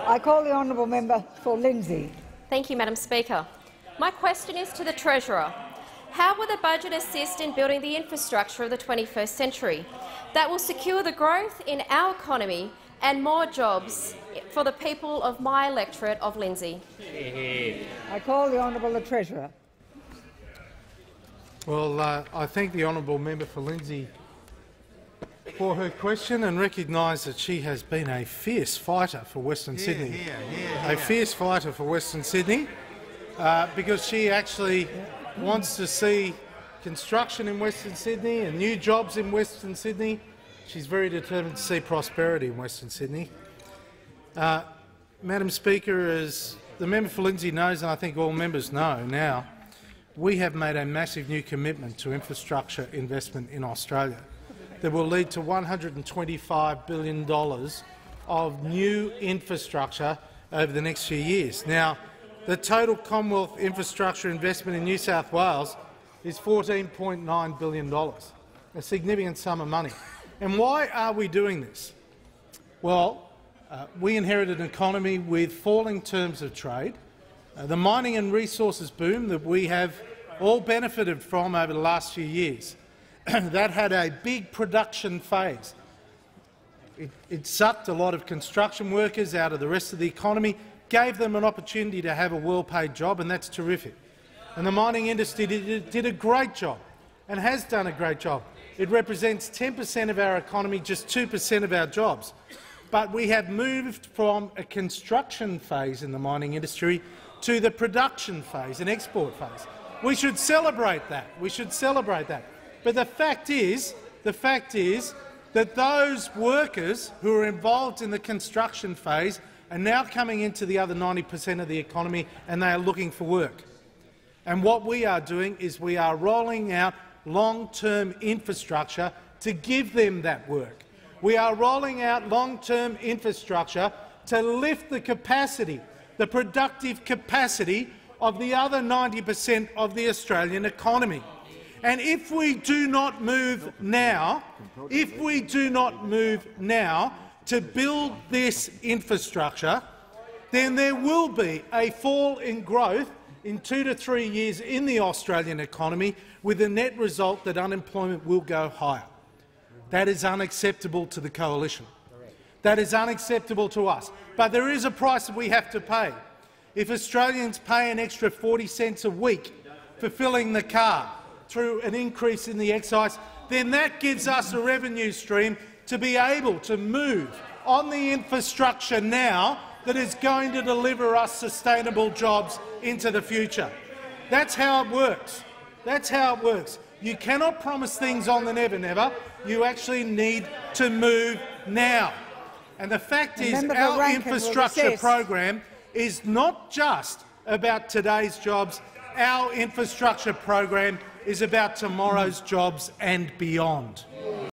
I call the honourable member for Lindsay. Thank you, Madam Speaker. My question is to the Treasurer. How will the budget assist in building the infrastructure of the 21st century that will secure the growth in our economy and more jobs for the people of my electorate of Lindsay? I call the honourable Treasurer. Well, I thank the honourable member for Lindsay for her question and recognise that she has been a fierce fighter for Western Sydney. A fierce fighter for Western Sydney because she actually wants to see construction in Western Sydney and new jobs in Western Sydney. She's very determined to see prosperity in Western Sydney. Madam Speaker, as the member for Lindsay knows, and I think all members know now, we have made a massive new commitment to infrastructure investment in Australia that will lead to $125 billion of new infrastructure over the next few years. Now, the total Commonwealth infrastructure investment in New South Wales is $14.9 billion, a significant sum of money. And why are we doing this? Well, we inherited an economy with falling terms of trade. The mining and resources boom that we have all benefited from over the last few years, that had a big production phase. It sucked a lot of construction workers out of the rest of the economy, gave them an opportunity to have a well-paid job, and that's terrific. And the mining industry did a great job and has done a great job. It represents 10% of our economy, just 2% of our jobs. But we have moved from a construction phase in the mining industry to the production phase, an export phase. We should celebrate that. We should celebrate that. But the fact is that those workers who are involved in the construction phase are now coming into the other 90% of the economy, and they are looking for work. And what we are doing is we are rolling out long-term infrastructure to give them that work. We are rolling out long-term infrastructure to lift the capacity, the productive capacity of the other 90% of the Australian economy. And if we do not move now, to build this infrastructure, then there will be a fall in growth in 2 to 3 years in the Australian economy, with the net result that unemployment will go higher. That is unacceptable to the coalition. That is unacceptable to us. But there is a price that we have to pay. If Australians pay an extra 40 cents a week for filling the car through an increase in the excise, then that gives us a revenue stream to be able to move on the infrastructure now that is going to deliver us sustainable jobs into the future. That's how it works. That's how it works. You cannot promise things on the never-never. You actually need to move now. And the fact is, our infrastructure program is not just about today's jobs. Our infrastructure program is about tomorrow's jobs and beyond.